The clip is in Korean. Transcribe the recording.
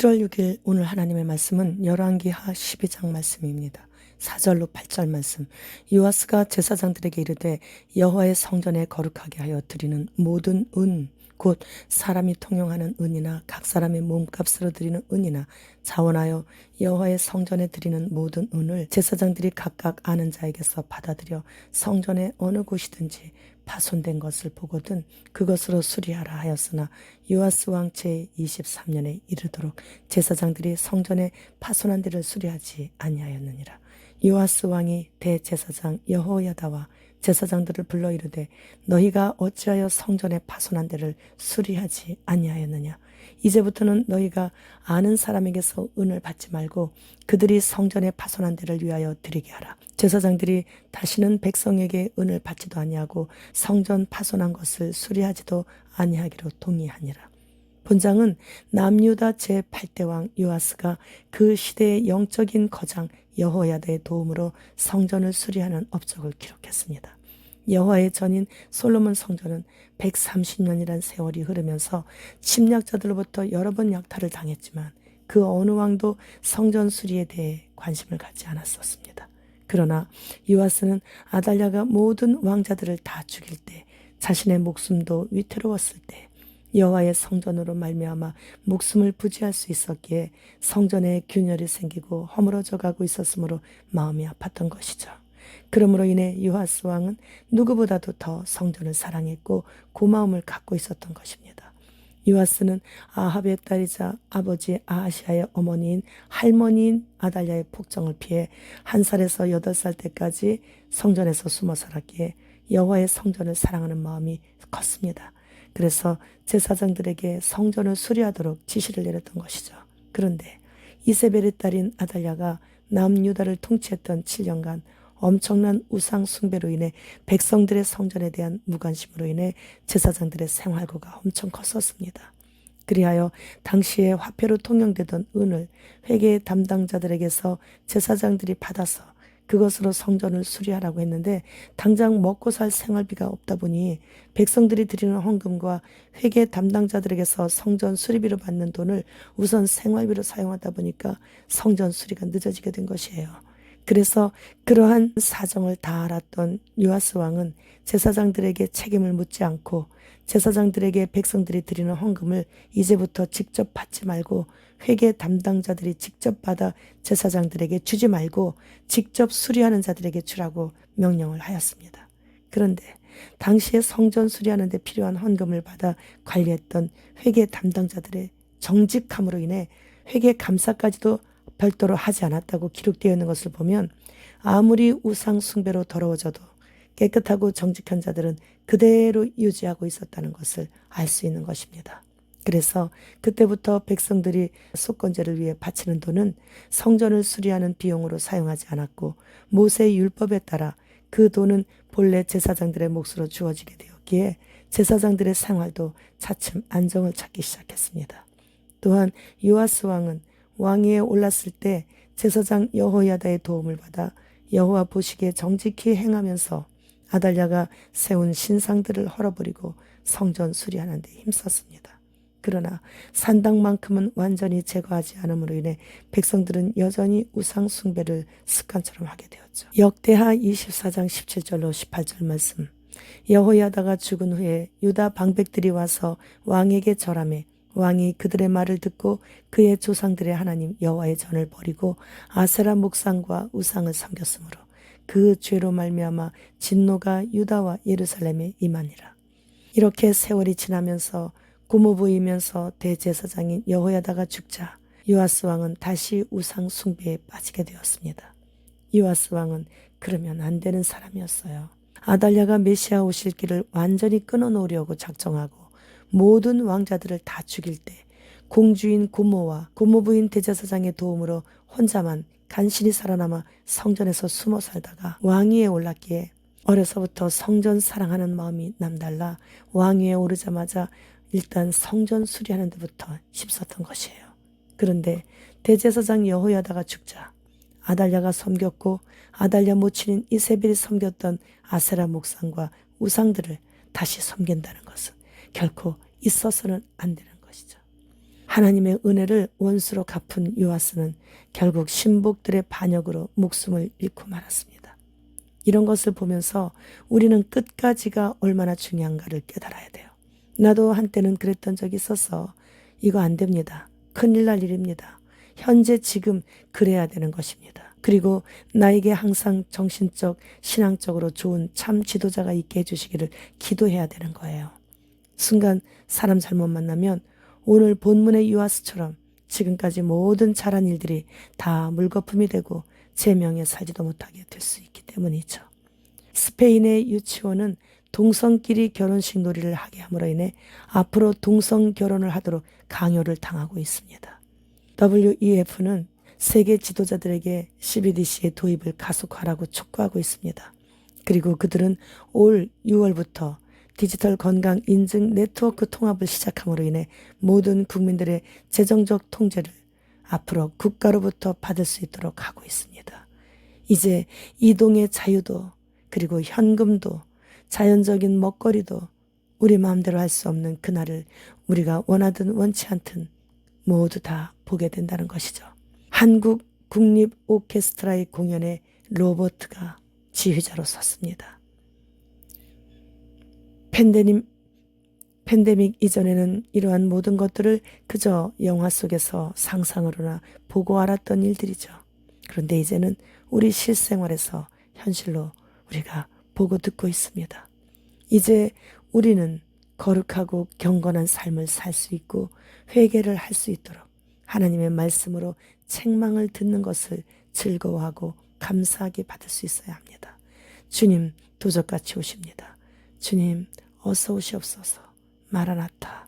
7월 6일 오늘 하나님의 말씀은 열왕기하 12장 말씀입니다. 4절로 8절 말씀. 요아스가 제사장들에게 이르되 여호와의 성전에 거룩하게 하여 드리는 모든 은 곧 사람이 통용하는 은이나 각 사람의 몸값으로 드리는 은이나 자원하여 여호와의 성전에 드리는 모든 은을 제사장들이 각각 아는 자에게서 받아들여 성전의 어느 곳이든지 파손된 것을 보거든 그것으로 수리하라 하였으나 요아스 왕 제23년에 이르도록 제사장들이 성전의 파손한 데를 수리하지 아니하였느니라. 요아스 왕이 대제사장 여호야다와 제사장들을 불러 이르되 너희가 어찌하여 성전의 파손한 데를 수리하지 아니하였느냐. 이제부터는 너희가 아는 사람에게서 은을 받지 말고 그들이 성전의 파손한 데를 위하여 드리게 하라. 제사장들이 다시는 백성에게 은을 받지도 아니하고 성전 파손한 것을 수리하지도 아니하기로 동의하니라. 본장은 남유다 제8대 왕 요아스가 그 시대의 영적인 거장 여호야다의 도움으로 성전을 수리하는 업적을 기록했습니다. 여호와의 전인 솔로몬 성전은 130년이란 세월이 흐르면서 침략자들로부터 여러 번 약탈을 당했지만 그 어느 왕도 성전 수리에 대해 관심을 갖지 않았었습니다. 그러나 요아스는 아달랴가 모든 왕자들을 다 죽일 때 자신의 목숨도 위태로웠을 때 여호와의 성전으로 말미암아 목숨을 부지할 수 있었기에 성전에 균열이 생기고 허물어져 가고 있었으므로 마음이 아팠던 것이죠. 그러므로 인해 요아스 왕은 누구보다도 더 성전을 사랑했고 고마움을 갖고 있었던 것입니다. 요아스는 아합의 딸이자 아버지 아하시아의 어머니인 할머니인 아달랴의 폭정을 피해 1살에서 8살 때까지 성전에서 숨어 살았기에 여호와의 성전을 사랑하는 마음이 컸습니다. 그래서 제사장들에게 성전을 수리하도록 지시를 내렸던 것이죠. 그런데 이세벨의 딸인 아달랴가 남유다를 통치했던 7년간 엄청난 우상 숭배로 인해 백성들의 성전에 대한 무관심으로 인해 제사장들의 생활고가 엄청 컸었습니다. 그리하여 당시에 화폐로 통용되던 은을 회계 담당자들에게서 제사장들이 받아서 그것으로 성전을 수리하라고 했는데 당장 먹고 살 생활비가 없다 보니 백성들이 드리는 헌금과 회계 담당자들에게서 성전 수리비로 받는 돈을 우선 생활비로 사용하다 보니까 성전 수리가 늦어지게 된 것이에요. 그래서 그러한 사정을 다 알았던 요아스 왕은 제사장들에게 책임을 묻지 않고 제사장들에게 백성들이 드리는 헌금을 이제부터 직접 받지 말고 회계 담당자들이 직접 받아 제사장들에게 주지 말고 직접 수리하는 자들에게 주라고 명령을 하였습니다. 그런데 당시에 성전 수리하는 데 필요한 헌금을 받아 관리했던 회계 담당자들의 정직함으로 인해 회계 감사까지도 별도로 하지 않았다고 기록되어 있는 것을 보면 아무리 우상 숭배로 더러워져도 깨끗하고 정직한 자들은 그대로 유지하고 있었다는 것을 알 수 있는 것입니다. 그래서 그때부터 백성들이 속건제를 위해 바치는 돈은 성전을 수리하는 비용으로 사용하지 않았고 모세의 율법에 따라 그 돈은 본래 제사장들의 몫으로 주어지게 되었기에 제사장들의 생활도 차츰 안정을 찾기 시작했습니다. 또한 요아스 왕은 왕위에 올랐을 때 제사장 여호야다의 도움을 받아 여호와 보시기에 정직히 행하면서 아달랴가 세운 신상들을 헐어버리고 성전 수리하는 데 힘썼습니다. 그러나 산당만큼은 완전히 제거하지 않음으로 인해 백성들은 여전히 우상 숭배를 습관처럼 하게 되었죠. 역대하 24장 17절로 18절 말씀. 여호야다가 죽은 후에 유다 방백들이 와서 왕에게 절하매 왕이 그들의 말을 듣고 그의 조상들의 하나님 여호와의 전을 버리고 아세라 목상과 우상을 섬겼으므로 그 죄로 말미암아 진노가 유다와 예루살렘에 임하니라. 이렇게 세월이 지나면서 고모부이면서 대제사장인 여호야다가 죽자 요아스 왕은 다시 우상 숭배에 빠지게 되었습니다. 요아스 왕은 그러면 안 되는 사람이었어요. 아달랴가 메시아 오실 길을 완전히 끊어놓으려고 작정하고 모든 왕자들을 다 죽일 때 공주인 고모와 고모부인 대제사장의 도움으로 혼자만 간신히 살아남아 성전에서 숨어 살다가 왕위에 올랐기에 어려서부터 성전 사랑하는 마음이 남달라 왕위에 오르자마자 일단 성전 수리하는 데부터 힘썼던 것이에요. 그런데 대제사장 여호야다가 죽자 아달랴가 섬겼고 아달랴 모친인 이세벨이 섬겼던 아세라 목상과 우상들을 다시 섬긴다는 것은 결코 있어서는 안 되는 것이죠. 하나님의 은혜를 원수로 갚은 요아스는 결국 신복들의 반역으로 목숨을 잃고 말았습니다. 이런 것을 보면서 우리는 끝까지가 얼마나 중요한가를 깨달아야 돼요. 나도 한때는 그랬던 적이 있어서 이거 안 됩니다. 큰일 날 일입니다. 현재 지금 그래야 되는 것입니다. 그리고 나에게 항상 정신적, 신앙적으로 좋은 참 지도자가 있게 해주시기를 기도해야 되는 거예요. 순간 사람 잘못 만나면 오늘 본문의 요아스처럼 지금까지 모든 잘한 일들이 다 물거품이 되고 제 명예 살지도 못하게 될 수 있기 때문이죠. 스페인의 유치원은 동성끼리 결혼식 놀이를 하게 함으로 인해 앞으로 동성 결혼을 하도록 강요를 당하고 있습니다. WEF는 세계 지도자들에게 CBDC의 도입을 가속화하라고 촉구하고 있습니다. 그리고 그들은 올 6월부터 디지털 건강 인증 네트워크 통합을 시작함으로 인해 모든 국민들의 재정적 통제를 앞으로 국가로부터 받을 수 있도록 하고 있습니다. 이제 이동의 자유도 그리고 현금도 자연적인 먹거리도 우리 마음대로 할 수 없는 그날을 우리가 원하든 원치 않든 모두 다 보게 된다는 것이죠. 한국 국립 오케스트라의 공연에 로버트가 지휘자로 섰습니다. 팬데믹 이전에는 이러한 모든 것들을 그저 영화 속에서 상상으로나 보고 알았던 일들이죠. 그런데 이제는 우리 실생활에서 현실로 우리가 보고 듣고 있습니다. 이제 우리는 거룩하고 경건한 삶을 살 수 있고 회개를 할 수 있도록 하나님의 말씀으로 책망을 듣는 것을 즐거워하고 감사하게 받을 수 있어야 합니다. 주님 도적같이 오십니다. 주님 어서 오시옵소서. 마라나타.